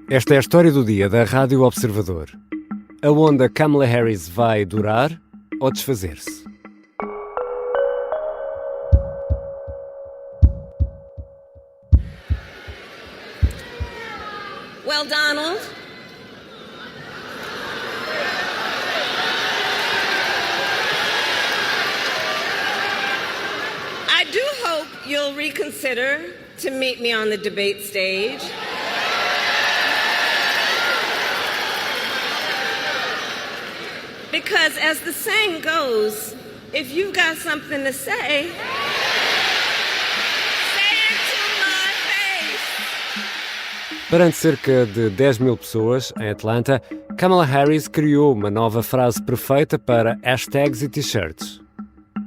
Esta é a história do dia da Rádio Observador. A onda Kamala Harris vai durar ou desfazer-se? Well, Donald, I do hope you'll reconsider to meet me on the debate stage. Because as the saying goes, if you've got something to say, say it to my face. Perante cerca de 10 mil pessoas em Atlanta, Kamala Harris criou uma nova frase perfeita para hashtags e t-shirts.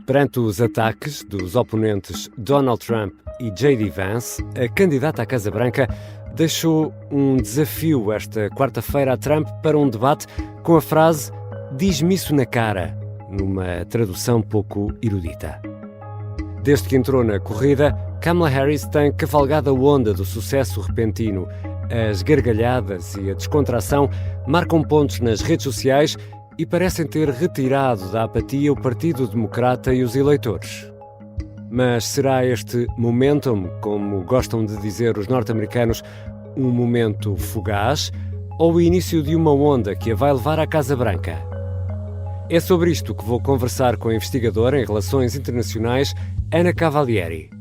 Perante os ataques dos oponentes Donald Trump e J.D. Vance, a candidata à Casa Branca deixou um desafio esta quarta-feira a Trump para um debate com a frase "diz-me isso na cara", numa tradução pouco erudita. Desde que entrou na corrida, Kamala Harris tem cavalgado a onda do sucesso repentino. As gargalhadas e a descontração marcam pontos nas redes sociais e parecem ter retirado da apatia o Partido Democrata e os eleitores. Mas será este momentum, como gostam de dizer os norte-americanos, um momento fugaz ou o início de uma onda que a vai levar à Casa Branca? É sobre isto que vou conversar com a investigadora em Relações Internacionais, Ana Cavalieri.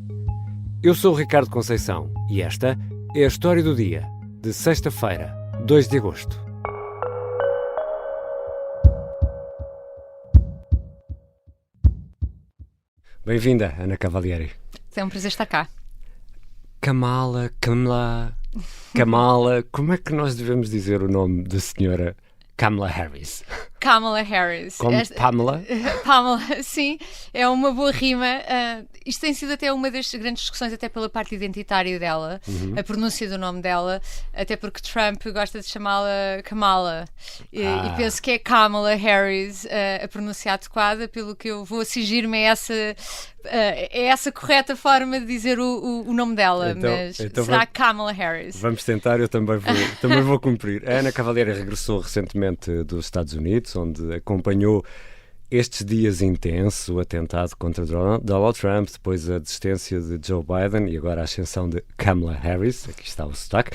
Eu sou o Ricardo Conceição e esta é a história do dia, de sexta-feira, 2 de agosto. Bem-vinda, Ana Cavalieri. É um prazer estar cá. Kamala, como é que nós devemos dizer o nome da senhora Kamala Harris? Kamala Harris. Como Pamela? Pamela, sim, é uma boa rima. Isto tem sido até uma das grandes discussões, até pela parte identitária dela, a pronúncia do nome dela, até porque Trump gosta de chamá-la Kamala. E penso que é Kamala Harris a pronúncia adequada, pelo que eu vou exigir-me essa correta forma de dizer o nome dela, mas será Kamala Harris. Vamos tentar, eu também vou cumprir. A Ana Cavalieri regressou recentemente dos Estados Unidos, onde acompanhou estes dias intensos, o atentado contra Donald Trump, depois a desistência de Joe Biden e agora a ascensão de Kamala Harris. Aqui está o sotaque.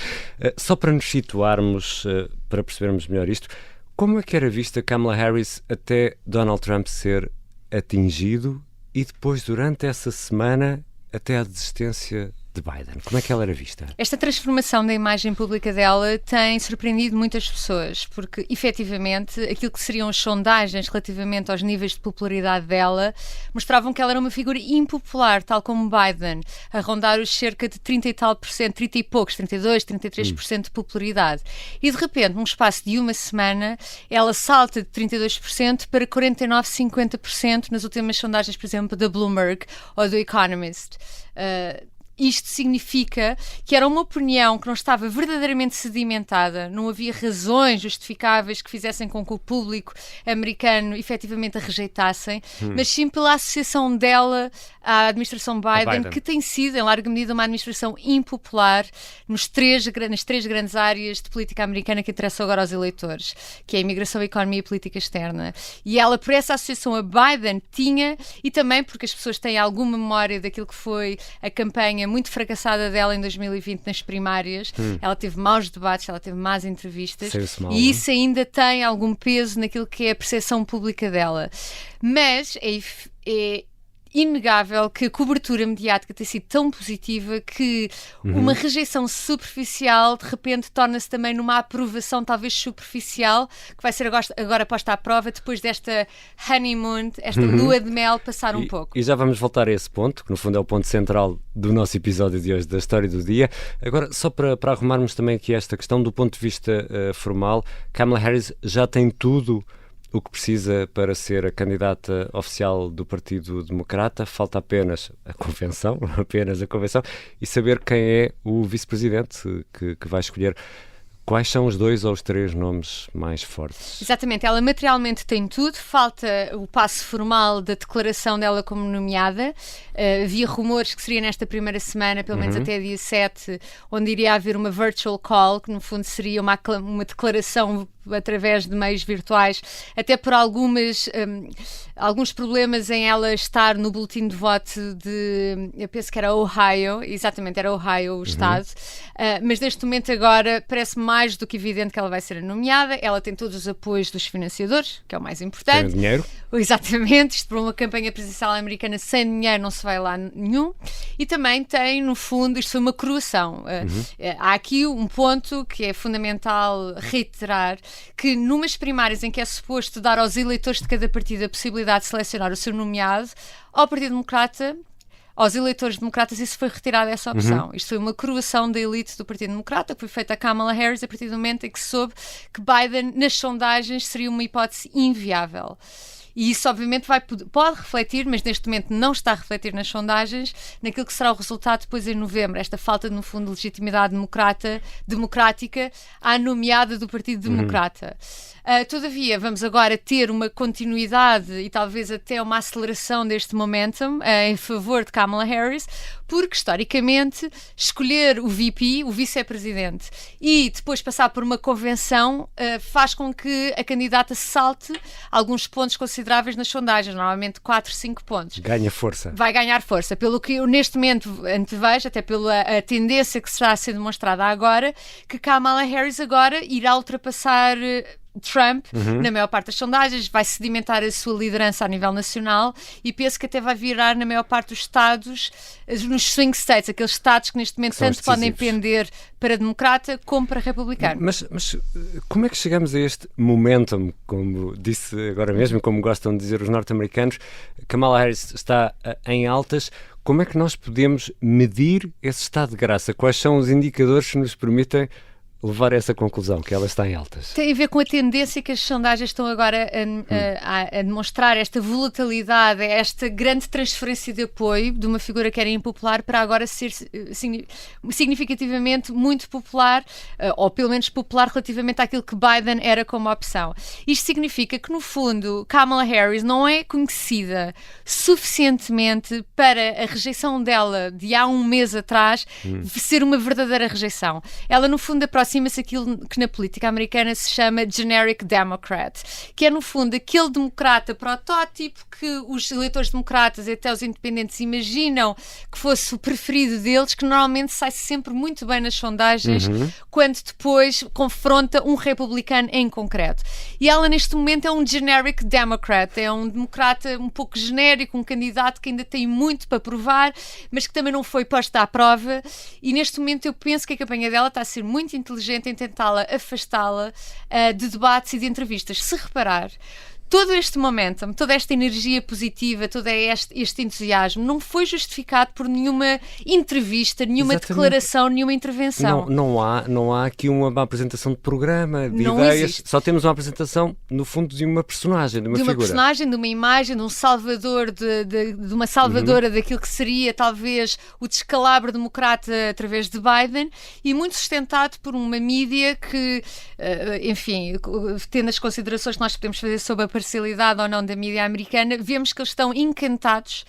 Só para nos situarmos, para percebermos melhor isto, como é que era vista Kamala Harris até Donald Trump ser atingido e depois, durante essa semana, até a desistência de Biden? Como é que ela era vista? Esta transformação da imagem pública dela tem surpreendido muitas pessoas, porque, efetivamente, aquilo que seriam as sondagens relativamente aos níveis de popularidade dela mostravam que ela era uma figura impopular, tal como Biden, a rondar os cerca de 30 e tal por cento, 30 e poucos, 32, 33% de popularidade. E, de repente, num espaço de uma semana, ela salta de 32% para 49, 50% nas últimas sondagens, por exemplo, da Bloomberg ou do Economist. Isto significa que era uma opinião que não estava verdadeiramente sedimentada, não havia razões justificáveis que fizessem com que o público americano efetivamente a rejeitassem, mas sim pela associação dela à administração Biden, que tem sido, em larga medida, uma administração impopular nas três grandes áreas de política americana que interessam agora aos eleitores, que é a imigração, a economia e a política externa. E ela, por essa associação a Biden, tinha, e também porque as pessoas têm alguma memória daquilo que foi a campanha muito fracassada dela em 2020 nas primárias. Ela teve maus debates, ela teve más entrevistas e isso ainda tem algum peso naquilo que é a percepção pública dela. Mas é inegável que a cobertura mediática tem sido tão positiva que uma rejeição superficial de repente torna-se também numa aprovação talvez superficial, que vai ser agora posta à prova depois desta honeymoon, esta lua de mel passar um pouco. E já vamos voltar a esse ponto, que no fundo é o ponto central do nosso episódio de hoje, da história do dia. Agora, só para arrumarmos também aqui esta questão do ponto de vista formal, Kamala Harris já tem tudo o que precisa para ser a candidata oficial do Partido Democrata. Falta apenas a convenção e saber quem é o vice-presidente que vai escolher. Quais são os 2 ou os 3 nomes mais fortes? Exatamente, ela materialmente tem tudo, falta o passo formal da declaração dela como nomeada. Havia rumores que seria nesta primeira semana, pelo menos até dia 7, onde iria haver uma virtual call, que no fundo seria uma declaração através de meios virtuais, até por alguns problemas em ela estar no boletim de voto eu penso que era Ohio, exatamente, era Ohio o estado, mas neste momento agora parece mais do que evidente que ela vai ser nomeada. Ela tem todos os apoios dos financiadores, que é o mais importante. Tem dinheiro? Exatamente, isto para uma campanha presidencial americana sem dinheiro não se vai lá nenhum. E também tem, no fundo, isto foi uma coroação. Há aqui um ponto que é fundamental reiterar, que numas primárias em que é suposto dar aos eleitores de cada partido a possibilidade de selecionar o seu nomeado, ao Partido Democrata, aos eleitores democratas, isso foi retirado, essa opção. Isto foi uma coroação da elite do Partido Democrata, que foi feita a Kamala Harris a partir do momento em que se soube que Biden, nas sondagens, seria uma hipótese inviável. E isso, obviamente, pode refletir, mas neste momento não está a refletir nas sondagens, naquilo que será o resultado depois em novembro. Esta falta, no fundo, de legitimidade democrática à nomeada do Partido Democrata. Todavia, vamos agora ter uma continuidade e talvez até uma aceleração deste momentum em favor de Kamala Harris, porque, historicamente, escolher o VP, o vice-presidente, e depois passar por uma convenção faz com que a candidata salte alguns pontos consideráveis nas sondagens, normalmente 4, 5 pontos. Ganha força. Vai ganhar força. Pelo que eu neste momento antevejo, até pela tendência que está a ser demonstrada agora, que Kamala Harris agora irá ultrapassar Trump, na maior parte das sondagens, vai sedimentar a sua liderança a nível nacional e penso que até vai virar na maior parte dos estados, nos swing states, aqueles estados que neste momento tanto podem pender para democrata como para republicano. Mas como é que chegamos a este momentum, como disse agora mesmo, como gostam de dizer os norte-americanos? Kamala Harris está em altas. Como é que nós podemos medir esse estado de graça? Quais são os indicadores que nos permitem levar a essa conclusão, que ela está em altas? Tem a ver com a tendência que as sondagens estão agora a demonstrar, esta volatilidade, esta grande transferência de apoio de uma figura que era impopular para agora ser significativamente muito popular, ou pelo menos popular relativamente àquilo que Biden era como opção. Isto significa que, no fundo, Kamala Harris não é conhecida suficientemente para a rejeição dela de há um mês atrás ser uma verdadeira rejeição. Ela, no fundo, aproxima-se aquilo que na política americana se chama generic Democrat, que é no fundo aquele democrata protótipo que os eleitores democratas e até os independentes imaginam que fosse o preferido deles, que normalmente sai sempre muito bem nas sondagens quando depois confronta um republicano em concreto. E ela neste momento é um generic Democrat, é um democrata um pouco genérico, um candidato que ainda tem muito para provar, mas que também não foi posta à prova, e neste momento eu penso que a campanha dela está a ser muito inteligente em tentá-la afastá-la de debates e de entrevistas. Se reparar, todo este momentum, toda esta energia positiva, todo este entusiasmo não foi justificado por nenhuma entrevista, nenhuma declaração, nenhuma intervenção. Não há aqui uma apresentação de programa, de não ideias. Existe. Só temos uma apresentação, no fundo, de uma personagem, de uma figura. Personagem, de uma imagem, de um salvador, de uma salvadora daquilo que seria, talvez, o descalabro democrata através de Biden, e muito sustentado por uma mídia que, enfim, tendo as considerações que nós podemos fazer sobre a parcialidade ou não da mídia americana, vemos que eles estão encantados,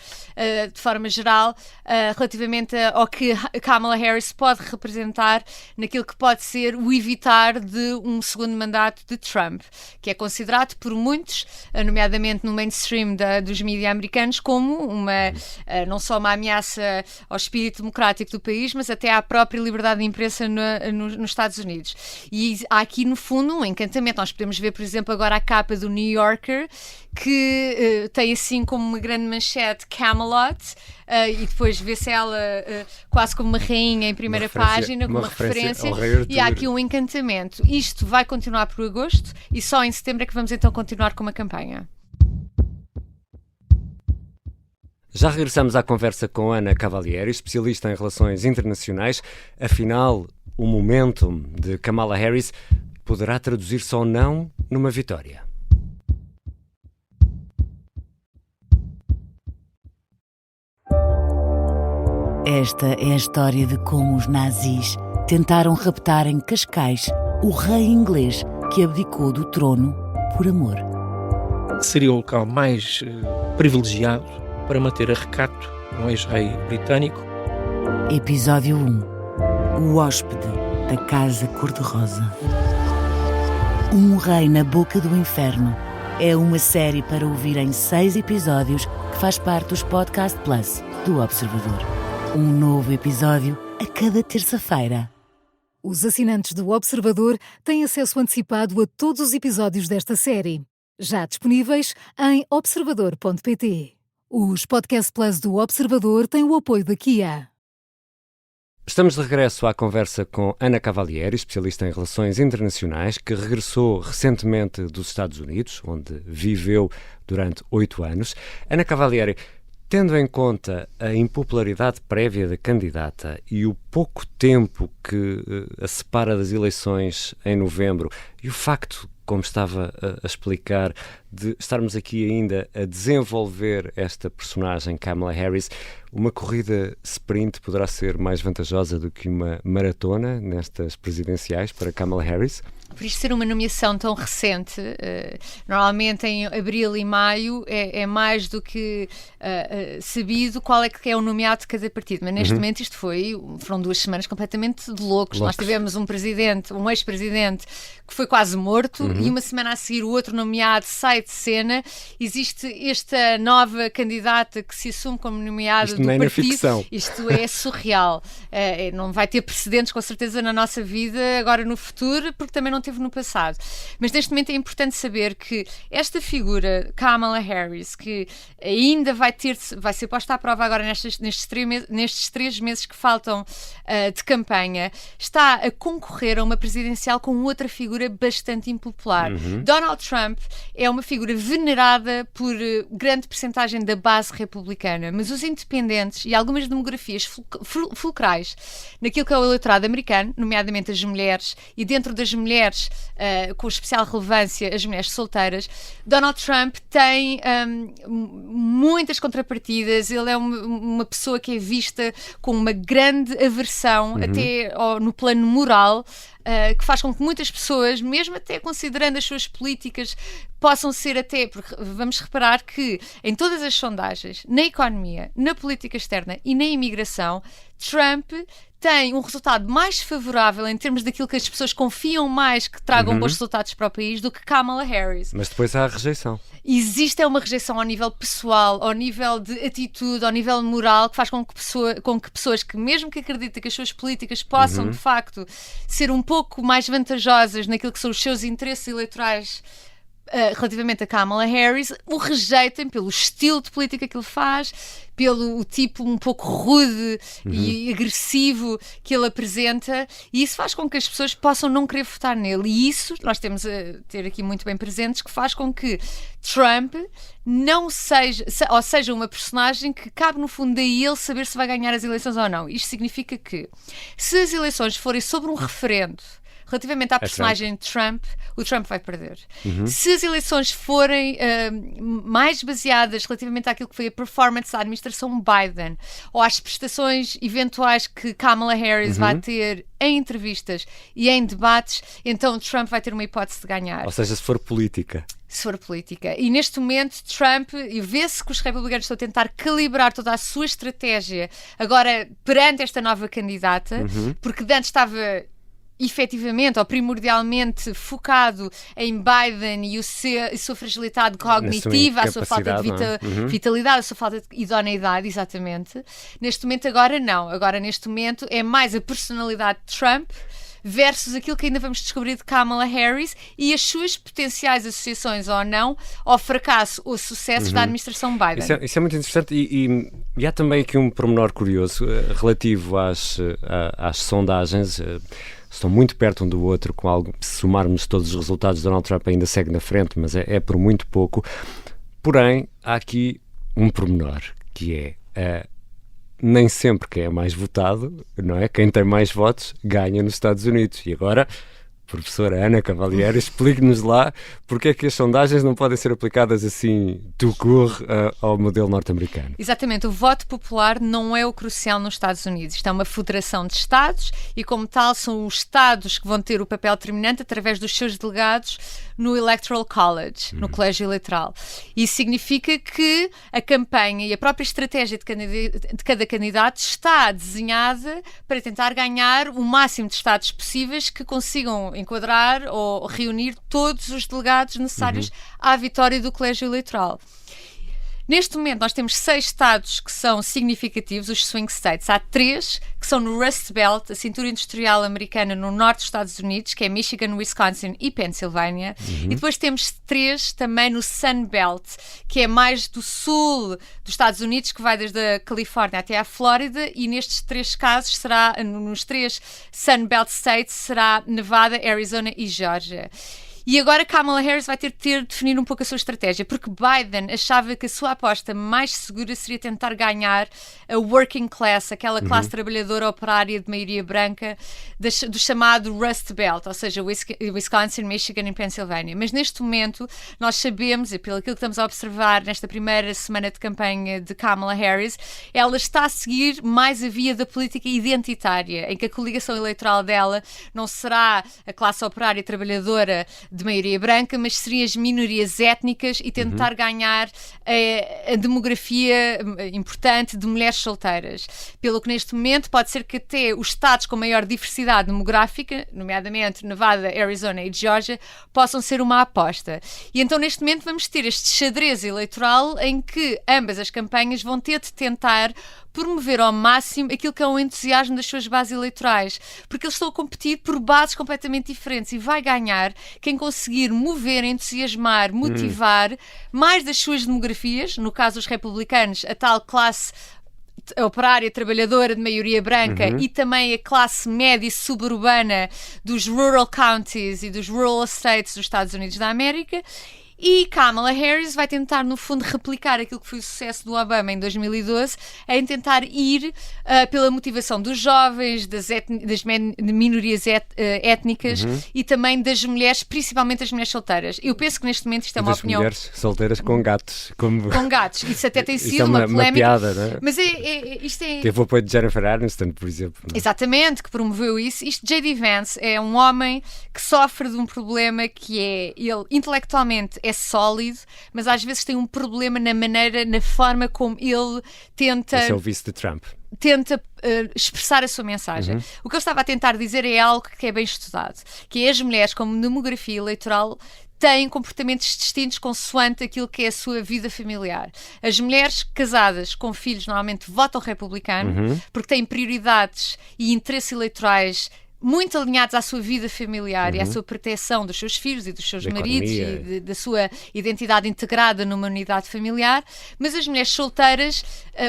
de forma geral, relativamente ao que Kamala Harris pode representar naquilo que pode ser o evitar de um segundo mandato de Trump, que é considerado por muitos, nomeadamente no mainstream dos mídias americanos, como não só uma ameaça ao espírito democrático do país, mas até à própria liberdade de imprensa nos Estados Unidos. E há aqui, no fundo, um encantamento. Nós podemos ver, por exemplo, agora a capa do New Yorker, que tem assim como uma grande manchete Camelot, e depois vê-se ela quase como uma rainha em primeira página, com uma referência, e há aqui um encantamento. Isto vai continuar por agosto e só em setembro é que vamos então continuar com uma campanha. Já regressamos à conversa com Ana Cavalieri, especialista em relações internacionais. Afinal, o momentum de Kamala Harris poderá traduzir-se ou não numa vitória? Esta é a história de como os nazis tentaram raptar em Cascais o rei inglês que abdicou do trono por amor. Seria o local mais privilegiado para manter a recato um ex-rei britânico. Episódio 1. O hóspede da Casa Cor-de-Rosa. Um rei na boca do inferno é uma série para ouvir em 6 episódios que faz parte dos Podcast Plus do Observador. Um novo episódio a cada terça-feira. Os assinantes do Observador têm acesso antecipado a todos os episódios desta série, já disponíveis em observador.pt. Os Podcast Plus do Observador têm o apoio da Kia. Estamos de regresso à conversa com Ana Cavalieri, especialista em relações internacionais, que regressou recentemente dos Estados Unidos, onde viveu durante 8 anos. Ana Cavalieri, tendo em conta a impopularidade prévia da candidata e o pouco tempo que a separa das eleições em novembro e o facto, como estava a explicar, de estarmos aqui ainda a desenvolver esta personagem, Kamala Harris, uma corrida sprint poderá ser mais vantajosa do que uma maratona nestas presidenciais para Kamala Harris? Por isto ser uma nomeação tão recente, normalmente em abril e maio é mais do que sabido qual é que é o nomeado de cada partido, mas neste momento isto foram 2 semanas completamente de loucos. Nós tivemos um ex-presidente que foi quase morto e uma semana a seguir o outro nomeado sai de cena. Existe esta nova candidata que se assume como nomeada do partido. Ficção. Isto é surreal. Não vai ter precedentes com certeza na nossa vida agora no futuro, porque também não teve no passado. Mas neste momento é importante saber que esta figura, Kamala Harris, que ainda vai ser posta à prova agora nestes 3 meses que faltam de campanha, está a concorrer a uma presidencial com outra figura bastante impopular. Donald Trump é uma figura venerada por grande percentagem da base republicana, mas os independentes e algumas demografias fulcrais naquilo que é o eleitorado americano, nomeadamente as mulheres, e dentro das mulheres com especial relevância as mulheres solteiras, Donald Trump tem muitas contrapartidas. Ele é uma pessoa que é vista com uma grande aversão até no plano moral, que faz com que muitas pessoas, mesmo até considerando as suas políticas, possam ser porque vamos reparar que em todas as sondagens, na economia, na política externa e na imigração, Trump tem um resultado mais favorável em termos daquilo que as pessoas confiam mais que tragam bons resultados para o país do que Kamala Harris. Mas depois há a rejeição. Existe uma rejeição ao nível pessoal, ao nível de atitude, ao nível moral, que faz com que pessoas que, mesmo que acreditem que as suas políticas possam, de facto, ser um pouco mais vantajosas naquilo que são os seus interesses eleitorais relativamente a Kamala Harris, o rejeitem pelo estilo de política que ele faz, pelo tipo um pouco rude e agressivo que ele apresenta, e isso faz com que as pessoas possam não querer votar nele, e isso nós temos a ter aqui muito bem presentes, que faz com que Trump não seja uma personagem que cabe no fundo a ele saber se vai ganhar as eleições ou não. Isto significa que se as eleições forem sobre um referendo relativamente à personagem Trump, o Trump vai perder. Se as eleições forem mais baseadas relativamente àquilo que foi a performance da administração Biden ou às prestações eventuais que Kamala Harris vai ter em entrevistas e em debates, então Trump vai ter uma hipótese de ganhar. Ou seja, se for política. E neste momento Trump, e vê-se que os republicanos estão a tentar calibrar toda a sua estratégia agora perante esta nova candidata, porque antes estava efetivamente ou primordialmente focado em Biden e a sua fragilidade cognitiva, a sua falta de vitalidade, a sua falta de idoneidade, exatamente. Neste momento agora não. Agora neste momento é mais a personalidade de Trump versus aquilo que ainda vamos descobrir de Kamala Harris e as suas potenciais associações ou não ao fracasso ou sucessos da administração Biden. Isso é muito interessante e há também aqui um pormenor curioso relativo às sondagens. Estão muito perto um do outro, com algo, se somarmos todos os resultados, Donald Trump ainda segue na frente, mas é por muito pouco. Porém, há aqui um pormenor, que é nem sempre quem é mais votado, não é? Quem tem mais votos ganha nos Estados Unidos. E agora Professora Ana Cavalieri, explique-nos lá porque é que as sondagens não podem ser aplicadas assim tout court ao modelo norte-americano. Exatamente, o voto popular não é o crucial nos Estados Unidos. Isto é uma federação de Estados e, como tal, são os Estados que vão ter o papel determinante através dos seus delegados no Electoral College, no colégio eleitoral. Isso significa que a campanha e a própria estratégia de cada candidato está desenhada para tentar ganhar o máximo de Estados possíveis que consigam enquadrar ou reunir todos os delegados necessários à vitória do colégio eleitoral. Neste momento nós temos 6 estados que são significativos, os swing states. Há 3 que são no Rust Belt, a cintura industrial americana no norte dos Estados Unidos, que é Michigan, Wisconsin e Pensilvânia. E depois temos 3 também no Sun Belt, que é mais do sul dos Estados Unidos, que vai desde a Califórnia até à Flórida, e nestes 3 casos será, nos 3 Sun Belt states, será Nevada, Arizona e Georgia. E agora Kamala Harris vai ter de definir um pouco a sua estratégia, porque Biden achava que a sua aposta mais segura seria tentar ganhar a working class, aquela classe trabalhadora operária de maioria branca do chamado Rust Belt, ou seja, Wisconsin, Michigan e Pensilvânia. Mas neste momento nós sabemos, e pelo aquilo que estamos a observar nesta primeira semana de campanha de Kamala Harris, ela está a seguir mais a via da política identitária, em que a coligação eleitoral dela não será a classe operária trabalhadora de maioria branca, mas seriam as minorias étnicas e tentar ganhar a demografia importante de mulheres solteiras. Pelo que neste momento pode ser que até os estados com maior diversidade demográfica, nomeadamente Nevada, Arizona e Georgia, possam ser uma aposta. E então neste momento vamos ter este xadrez eleitoral em que ambas as campanhas vão ter de tentar promover ao máximo aquilo que é o entusiasmo das suas bases eleitorais, porque eles estão a competir por bases completamente diferentes e vai ganhar quem conseguir mover, entusiasmar, motivar mais das suas demografias, no caso dos republicanos, a tal classe operária, trabalhadora de maioria branca e também a classe média e suburbana dos rural counties e dos rural states dos Estados Unidos da América. E Kamala Harris vai tentar, no fundo, replicar aquilo que foi o sucesso do Obama em 2012, em tentar ir pela motivação dos jovens, das minorias étnicas e também das mulheres, principalmente das mulheres solteiras. Eu penso que neste momento isto é uma opinião... mulheres solteiras com gatos. Com gatos. Isso até tem sido uma polémica. Piada, não é? Mas isto é... Teve o apoio de Jennifer Aniston, por exemplo. Não é? Exatamente, que promoveu isso. J.D. Vance é um homem que sofre de um problema que é, ele intelectualmente é sólido, mas às vezes tem um problema na forma como ele tenta... Esse é o vice de Trump. Tenta expressar a sua mensagem. O que eu estava a tentar dizer é algo que é bem estudado, que é as mulheres, como demografia eleitoral, têm comportamentos distintos consoante aquilo que é a sua vida familiar. As mulheres casadas com filhos normalmente votam republicano porque têm prioridades e interesses eleitorais muito alinhados à sua vida familiar e à sua proteção dos seus filhos e dos seus maridos e da sua identidade integrada numa unidade familiar, mas as mulheres solteiras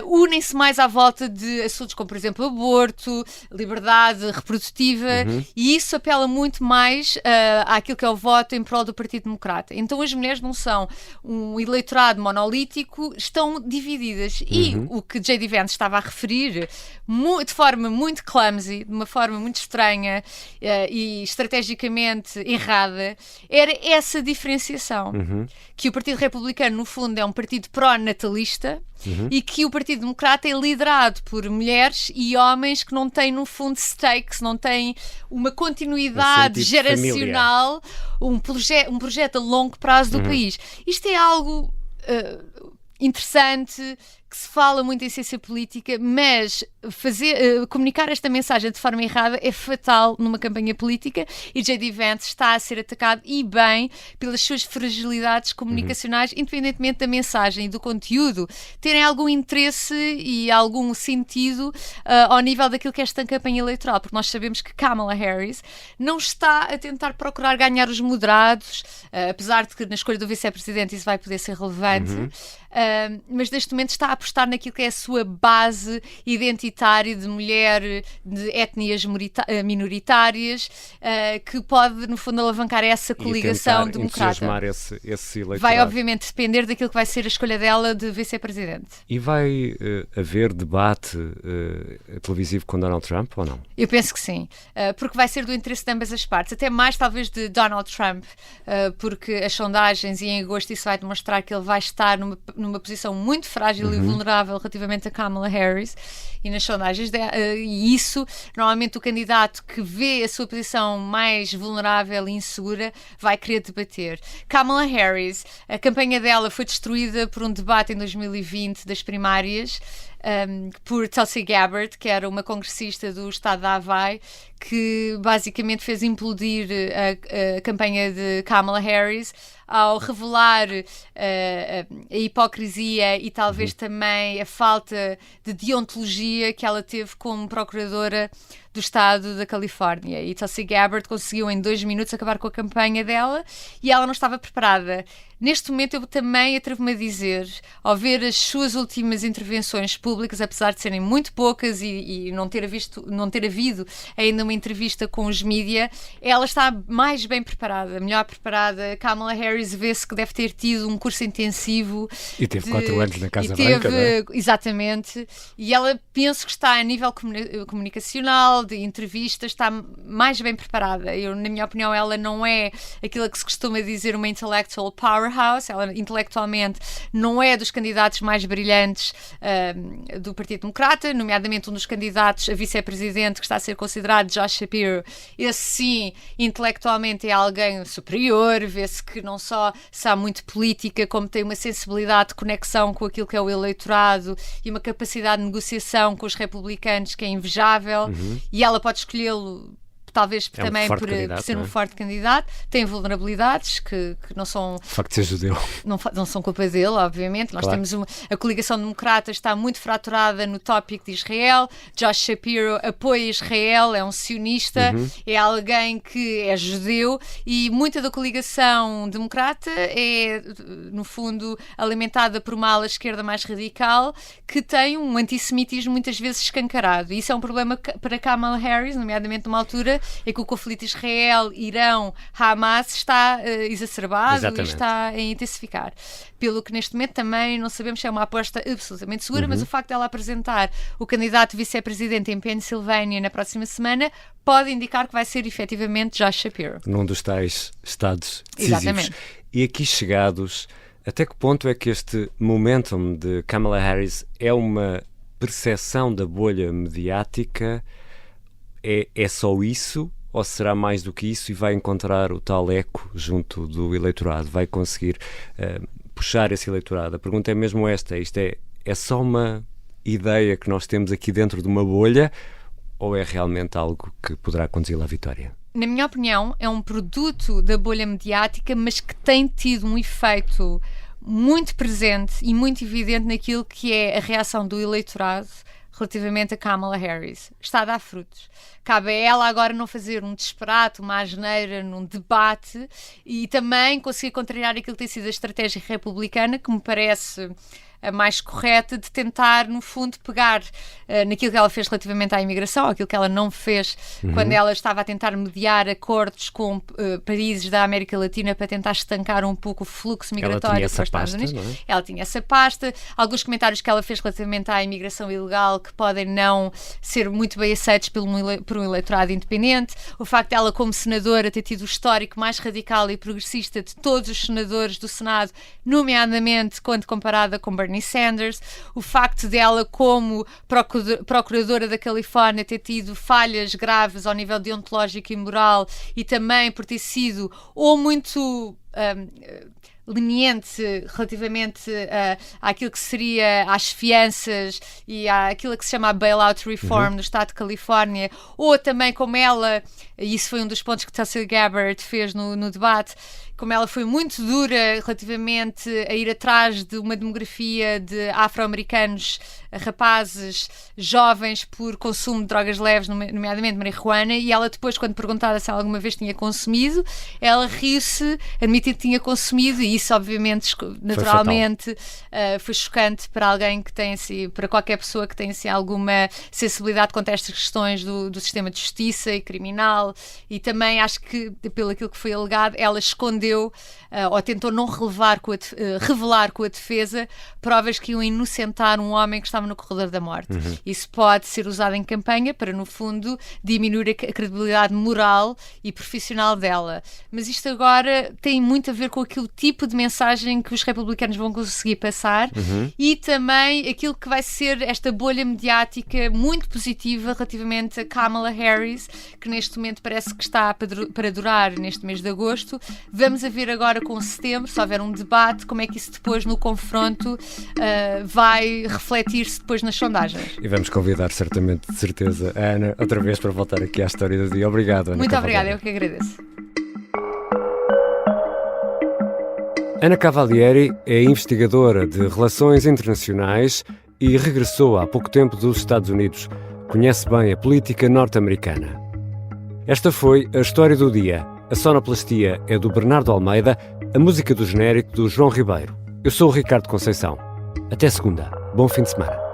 unem-se mais à volta de assuntos como, por exemplo, aborto, liberdade reprodutiva, e isso apela muito mais àquilo que é o voto em prol do Partido Democrata. Então as mulheres não são um eleitorado monolítico, estão divididas. E o que J.D. Vance estava a referir de forma muito clumsy, de uma forma muito estranha, e estrategicamente errada, era essa diferenciação. Que o Partido Republicano, no fundo, é um partido pró-natalista e que o Partido Democrata é liderado por mulheres e homens que não têm, no fundo, stakes, não têm uma continuidade geracional, um projeto a longo prazo do país. Isto é algo interessante, que se fala muito em ciência política, mas comunicar esta mensagem de forma errada é fatal numa campanha política, e J.D. Vance está a ser atacado, e bem, pelas suas fragilidades comunicacionais, independentemente da mensagem e do conteúdo terem algum interesse e algum sentido ao nível daquilo que é esta campanha eleitoral, porque nós sabemos que Kamala Harris não está a tentar procurar ganhar os moderados, apesar de que na escolha do vice-presidente isso vai poder ser relevante. mas neste momento está a apostar naquilo que é a sua base identitária de mulher de etnias minoritárias, que pode, no fundo, alavancar essa coligação democrata. Entusiasmar esse eleitorado. Vai, obviamente, depender daquilo que vai ser a escolha dela de vice-presidente. E vai haver debate televisivo com Donald Trump ou não? Eu penso que sim, porque vai ser do interesse de ambas as partes, até mais talvez de Donald Trump, porque as sondagens, e em agosto isso vai demonstrar que ele vai estar numa posição muito frágil e vulnerável relativamente a Kamala Harris, e nas sondagens, e isso, normalmente o candidato que vê a sua posição mais vulnerável e insegura vai querer debater. Kamala Harris, a campanha dela foi destruída por um debate em 2020 das primárias, por Tulsi Gabbard, que era uma congressista do estado de Hawaii, que basicamente fez implodir a campanha de Kamala Harris ao revelar a hipocrisia e talvez também a falta de deontologia que ela teve como procuradora do estado da Califórnia. E Tulsi Gabbard conseguiu em 2 minutos acabar com a campanha dela e ela não estava preparada. Neste momento eu também atrevo-me a dizer, ao ver as suas últimas intervenções públicas, apesar de serem muito poucas e não ter havido ainda uma entrevista com os mídia, ela está mais bem preparada, melhor preparada. Kamala Harris vê-se que deve ter tido um curso intensivo. E teve 4 anos na Casa Branca, não é? Exatamente. E ela, penso que está a nível comunicacional, de entrevistas, está mais bem preparada. Na minha opinião, ela não é aquilo que se costuma dizer uma intellectual powerhouse. Ela, intelectualmente, não é dos candidatos mais brilhantes do Partido Democrata, nomeadamente um dos candidatos a vice-presidente que está a ser considerado, Josh Shapiro. Esse sim, intelectualmente é alguém superior, vê-se que não só sabe muito política, como tem uma sensibilidade de conexão com aquilo que é o eleitorado e uma capacidade de negociação com os republicanos que é invejável, e ela pode escolhê-lo talvez também por ser um forte candidato. Tem vulnerabilidades que não são... O facto de ser judeu. Não são culpa dele, obviamente. Nós temos a coligação democrata está muito fraturada no tópico de Israel. Josh Shapiro apoia Israel, é um sionista, é alguém que é judeu, e muita da coligação democrata é, no fundo, alimentada por uma ala esquerda mais radical que tem um antissemitismo muitas vezes escancarado. E isso é um problema para Kamala Harris, nomeadamente numa altura é que o conflito Israel-Irão-Hamas está exacerbado. Exatamente. E está a intensificar. Pelo que neste momento também não sabemos se é uma aposta absolutamente segura, mas o facto de ela apresentar o candidato vice-presidente em Pensilvânia na próxima semana pode indicar que vai ser efetivamente Josh Shapiro. Num dos tais estados decisivos. Exatamente. E aqui chegados, até que ponto é que este momentum de Kamala Harris é uma percepção da bolha mediática? É só isso ou será mais do que isso e vai encontrar o tal eco junto do eleitorado? Vai conseguir puxar esse eleitorado? A pergunta é mesmo esta. Isto é só uma ideia que nós temos aqui dentro de uma bolha ou é realmente algo que poderá conduzi-la à vitória? Na minha opinião, é um produto da bolha mediática, mas que tem tido um efeito muito presente e muito evidente naquilo que é a reação do eleitorado relativamente a Kamala Harris. Está a dar frutos. Cabe a ela agora não fazer um disparate, uma asneira num debate e também conseguir contrariar aquilo que tem sido a estratégia republicana, que me parece a mais correta, de tentar, no fundo, pegar naquilo que ela fez relativamente à imigração, aquilo que ela não fez quando ela estava a tentar mediar acordos com países da América Latina para tentar estancar um pouco o fluxo migratório para os Estados Unidos. Não é? Ela tinha essa pasta. Alguns comentários que ela fez relativamente à imigração ilegal que podem não ser muito bem aceitos por um eleitorado independente. O facto de ela, como senadora, ter tido o histórico mais radical e progressista de todos os senadores do Senado, nomeadamente quando comparada com Bernie Sanders, o facto dela como procuradora da Califórnia ter tido falhas graves ao nível deontológico e moral e também por ter sido ou muito leniente relativamente àquilo que seria às fianças e àquilo que se chama a bailout reform no estado de Califórnia, ou também como ela, e isso foi um dos pontos que Tulsi Gabbard fez no debate, como ela foi muito dura relativamente a ir atrás de uma demografia de afro-americanos, rapazes, jovens, por consumo de drogas leves, nomeadamente marihuana, e ela depois, quando perguntada se ela alguma vez tinha consumido, ela riu-se, admitiu que tinha consumido, e isso obviamente, naturalmente, foi chocante para alguém que tem assim, para qualquer pessoa que tem assim, alguma sensibilidade quanto a estas questões do sistema de justiça e criminal, e também acho que, pelo aquilo que foi alegado, ela escondeu ou tentou não revelar com a defesa provas que iam inocentar um homem que estava no corredor da morte. Isso pode ser usado em campanha para, no fundo, diminuir a credibilidade moral e profissional dela. Mas isto agora tem muito a ver com aquele tipo de mensagem que os republicanos vão conseguir passar e também aquilo que vai ser esta bolha mediática muito positiva relativamente a Kamala Harris, que neste momento parece que está para durar neste mês de agosto. Vamos a ver agora com setembro, se houver um debate, como é que isso depois no confronto vai refletir-se depois nas sondagens. E vamos convidar certamente, de certeza, a Ana outra vez para voltar aqui à história do dia. Obrigado, Ana. Muito obrigada, eu que agradeço. Ana Cavalieri é investigadora de Relações Internacionais e regressou há pouco tempo dos Estados Unidos. Conhece bem a política norte-americana. Esta foi a história do dia. A sonoplastia é do Bernardo Almeida, a música do genérico do João Ribeiro. Eu sou o Ricardo Conceição. Até segunda. Bom fim de semana.